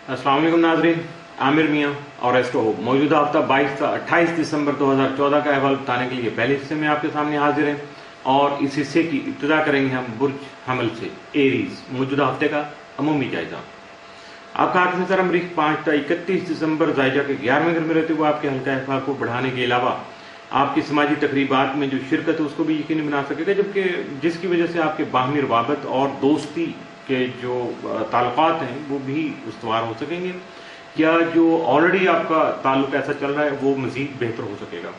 अस्सलाम वालेकुम नाज़रीन, आमिर मियाँ और एस्ट्रो होप मौजूदा हफ्ता 28 दिसंबर 2014 का अहवाल बताने के लिए पहले हिस्से में आपके सामने हाजिर हैं और इस हिस्से की इब्तिदा करेंगे हम बुर्ज हमल से। एरीज मौजूदा हफ्ते का अमूमी जायजा। आपका आखिरी सर मरीख 5 ta 31 दिसंबर जायजा के 11वें घर में रहते हुए आपके हल्का अहवाल को बढ़ाने के अलावा आपकी समाजी तकरीबात में जो शिरकत है उसको भी यकीनी बना सकेगा, जबकि जिसकी वजह से आपके बाहमी रवाबत और दोस्ती के जो ताल्लुकात हैं वो भी उस्तवार हो सकेंगे, या जो ऑलरेडी आपका ताल्लुक ऐसा चल रहा है वो मजीद बेहतर हो सकेगा।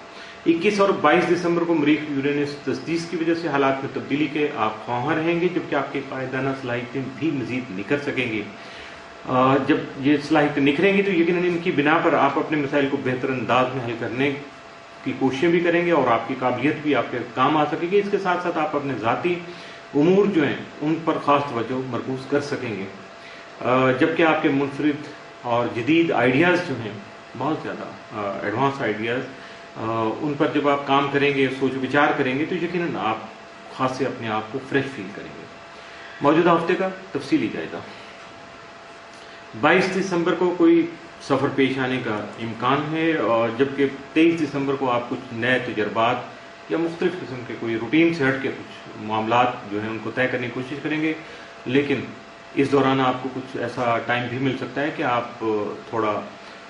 21 और 22 दिसंबर को मरीख यूरेनस तस्दीस की वजह से हालात में तब्दीली के आप ख्वाहां रहेंगे, जबकि आपकी कायदाना सलाहियतें भी मजीद निखर सकेंगी। जब ये सलाहियतें निखरेंगी तो यकीनन इनकी बिना पर आप अपने मसाइल को बेहतर अंदाज में हल करने की कोशिशें भी करेंगे और आपकी काबिलियत भी आपके काम आ सकेगी। इसके साथ साथ आप अपने ज़ाती उमूर जो हैं उन पर ख़ास तवज्जो मरकूज़ कर सकेंगे, जबकि आपके मुनफरिद और जदीद आइडियाज़ जो हैं, बहुत ज़्यादा एडवांस आइडियाज़, उन पर जब आप काम करेंगे, सोच विचार करेंगे तो यकीनन आप ख़ास से अपने आप को फ्रेश फील करेंगे। मौजूदा हफ्ते का तफसीली जायजा। 22 दिसंबर को कोई सफ़र पेश आने का इम्कान है, और जबकि 23 दिसंबर को आप कुछ नए तजर्बात या मुख्तलिफ किस्म के कोई रूटीन से हट के कुछ मामलात जो हैं उनको तय करने की कोशिश करेंगे, लेकिन इस दौरान आपको कुछ ऐसा टाइम भी मिल सकता है कि आप थोड़ा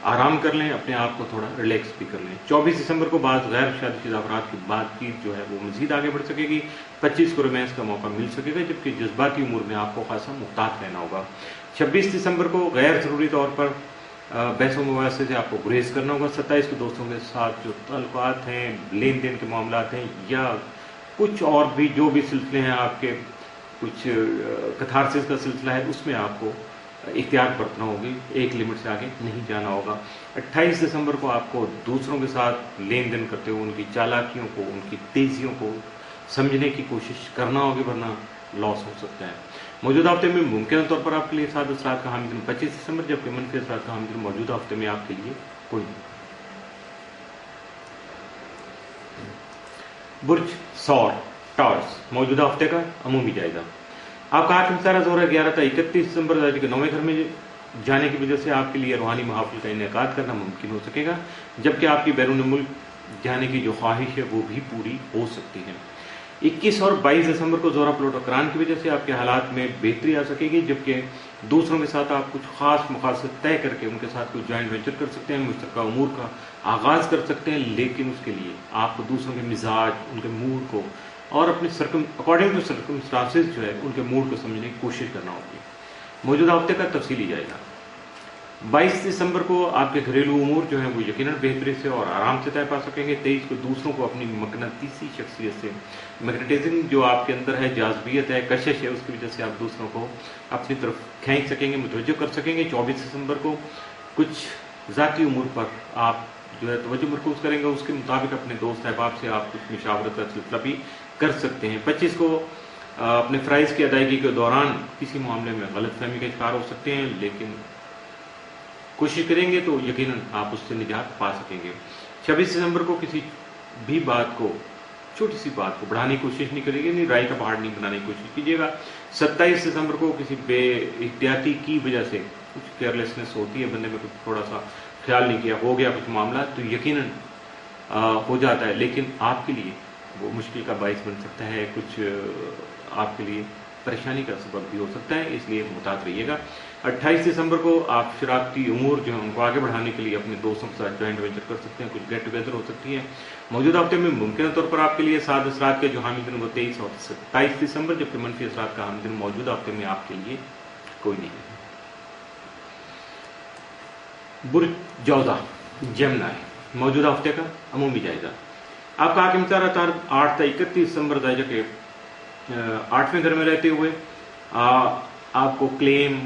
आराम कर लें, अपने आप को थोड़ा रिलैक्स भी कर लें। 24 दिसंबर को बाद गैर शादीशुदा अफराद की बातचीत जो है वो मजीद आगे बढ़ सकेगी। 25 को रोमांस का मौका मिल सकेगा, जबकि जज्बाती उमूर में आपको खासा मुहतात रहना होगा। 26 दिसंबर को गैर ज़रूरी तौर पर बहसों मुबासे से आपको गुरेज करना होगा। 27 को दोस्तों के साथ जो ताल्लुकात हैं, लेन देन के मामलात हैं, या कुछ और भी जो भी सिलसिले हैं आपके, कुछ कथारसिस का सिलसिला है, उसमें आपको एहतियात बरतना होगी, एक लिमिट से आगे नहीं जाना होगा। 28 दिसंबर को आपको दूसरों के साथ लेन देन करते हुए उनकी चालाकियों को, उनकी तेजियों को समझने की कोशिश करना होगी, वरना लॉस हो सकता है। मौजूदा हफ्ते में मुमकिन तौर पर आपके लिए साद असरात का हामिल 25 दिसंबर, जबकि मनफी असरात का हामिल मौजूदा हफ्ते में आपके लिए कोई नहीं। बुर्ज सौर टॉर्स मौजूदा हफ्ते का अमूमी जायजा। आपका आठ सारा जोर 11 ta 31 दिसंबर के 9वें घर में जाने की वजह से आपके लिए रूहानी महाफिल का इनेकाद करना मुमकिन हो सकेगा, जबकि आपकी बैरून मुल्क जाने की जो ख्वाहिश है वो भी पूरी हो सकती है। 21 और 22 दिसंबर को जोरा प्लोटोक्रान की वजह से आपके हालात में बेहतरी आ सकेगी, जबकि दूसरों के साथ आप कुछ खास मकासद तय करके उनके साथ कुछ जॉइंट वेंचर कर सकते हैं, मुश्तरका उमूर का आगाज़ कर सकते हैं, लेकिन उसके लिए आपको दूसरों के मिजाज, उनके मूड को और अपने अकॉर्डिंग टू सर्कमस्टांसेस जो है उनके मूड को समझने की कोशिश करना होगी। मौजूदा हफ्ते का तफसीली जाएगा। 22 दिसंबर को आपके घरेलू उमूर जो हैं वो यकीनन बेहतरी से और आराम से तय पा सकेंगे। 23 को दूसरों को अपनी मकनतीसी शख्सियत से, मैग्नेटिज्म जो आपके अंदर है, जाज़बियत है, कशिश है, उसकी वजह से आप दूसरों को अपनी तरफ खींच सकेंगे, मुतवज्जो कर सकेंगे। 24 दिसंबर को कुछ ज़ाती उमूर पर आप जो है तवज्जो मरकूज़ करेंगे, उसके मुताबिक अपने दोस्त अहबाब से आप कुछ मुशावरत का सिलसिला भी कर सकते हैं। 25 को अपने फ़राइज़ की अदायगी के दौरान किसी मामले में गलतफहमी का शिकार हो सकते हैं, लेकिन कोशिश करेंगे तो यकीनन आप उससे निजात पा सकेंगे। 26 दिसंबर को किसी भी बात को, छोटी सी बात को बढ़ाने की कोशिश नहीं करेंगे, नहीं राय का पहाड़ नहीं बनाने की कोशिश कीजिएगा। 27 दिसंबर को किसी बेइख्तियाती की वजह से कुछ केयरलेसनेस होती है, बंदे में कुछ थोड़ा सा ख्याल नहीं किया, हो गया कुछ मामला, तो यकीनन हो जाता है, लेकिन आपके लिए वो मुश्किल का बाइस बन सकता है, कुछ आपके लिए परेशानी का सबब भी हो सकता है, इसलिए मुहतात रहिएगा। 28 दिसंबर को आप शरारती उमूर जो है उनको आगे बढ़ाने के लिए अपने दोस्तों के साथ जॉइंट वेंचर कर सकते हैं, कुछ गेट टुगेदर हो सकती है। मौजूदा हफ्ते में मुमकिन तौर पर आपके लिए साद असरात के जो हामिल दिन वो 23 और 27 दिसंबर, जबकि मनफी असरात का हामिल दिन मौजूदा हफ्ते में आपके लिए कोई नहीं है। बुर्ज जौजा जेमिनी मौजूदा हफ्ते का अमूमी जायजा। आपका आकिम तारा 8 ta 31 दिसंबर जायजा के 8वें घर में रहते हुए आपको क्लेम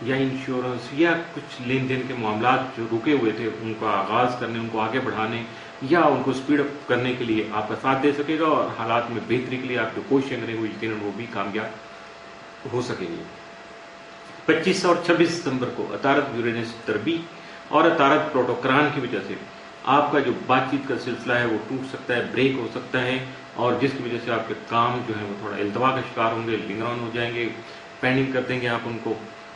या इंश्योरेंस या कुछ लेन देन के मामला जो रुके हुए थे उनका आगाज़ करने, उनको आगे बढ़ाने या उनको स्पीड अप करने के लिए आपका साथ दे सकेगा, और हालात में बेहतरी के लिए आप जो कोशिशें करेंगे यकीनन वो भी कामयाब हो सकेंगी। 25 और 26 दिसंबर को अतारत यूरेनस तरबी और अतारत प्लोटोक्रान की वजह से आपका जो बातचीत का सिलसिला है वो टूट सकता है, ब्रेक हो सकता है, और जिसकी वजह से आपके काम जो है वो थोड़ा इल्तवा का शिकार होंगे, लिंगर ऑन हो जाएंगे, पेंडिंग कर देंगे आप उनको,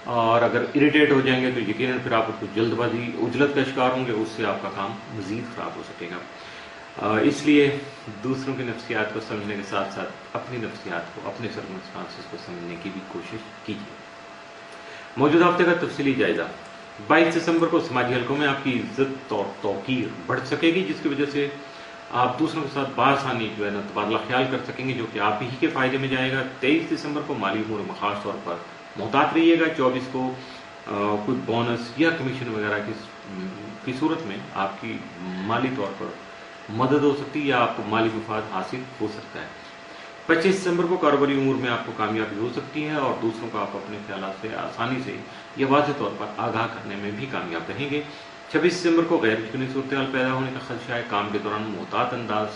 और अगर इरिटेट हो जाएंगे तो यकीनन फिर आप उसको जल्दबाजी उजलत का शिकार होंगे, उससे आपका काम मजीद ख़राब हो सकेगा। इसलिए दूसरों की नफ्सियात को समझने के साथ साथ अपनी नफ्सियात को, अपने सर्कमस्टांसेस को समझने की भी कोशिश कीजिए। मौजूदा हफ्ते का तफसीली जायजा। 22 दिसंबर को समाजी हलकों में आपकी इज्जत और तौकीर बढ़ सकेगी, जिसकी वजह से आप दूसरों के साथ बासानी जो है ना तबादला ख्याल कर सकेंगे, जो कि आप ही के फायदे में जाएगा। 23 दिसंबर को माली उमूर में खास तौर पर मोहतात रहिएगा। 24 को कोई बोनस या कमीशन वगैरह की सूरत में आपकी माली तौर पर मदद हो सकती है या आपको माली मुफाद हासिल हो सकता है। 25 दिसंबर को कारोबारी उमूर में आपको कामयाबी हो सकती है और दूसरों को आप अपने ख्यालात से आसानी से या वाज़ेह तौर पर आगाह करने में भी कामयाब रहेंगे। 26 दिसंबर को गैर यकीनी सूरत हाल पैदा होने का खदशा है। काम के दौरान मोहतात अंदाज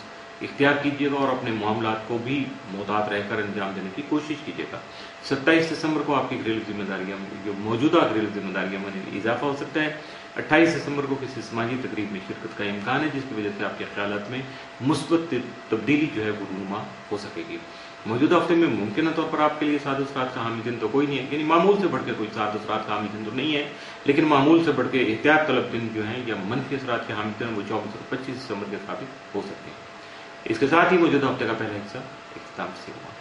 इख्तियार कीजिएगा और अपने मामलात को भी मोहतात रहकर अंजाम देने की कोशिश कीजिएगा। 27 दिसंबर को आपकी घरेलू जिम्मेदारियां, जो मौजूदा घरेलू जिम्मेदारियां में इजाफा हो सकता है। 28 दिसंबर को किसी समाजी तकरीब में शिरकत का इम्कान है, जिसकी वजह से आपके ख्यालात में मुस्बत तब्दीली जो है वो रूनुमा हो सकेगी। मौजूदा हफ्ते में मुमकिन तौर पर आपके लिए साद असरात का हामी दिन तो कोई नहीं है, यानी मामूल से बढ़ के कोई साद असरात का हामी दिन तो नहीं है, लेकिन मामूल से बढ़ के एहतियात तलब दिन जो है या मनफी असरात के हामी दिन वो 24 और 25 दिसंबर के साबित हो सकते हैं। इसके साथ ही मौजूदा हफ्ते का पहला हिस्सा इख्तिताम से हुआ।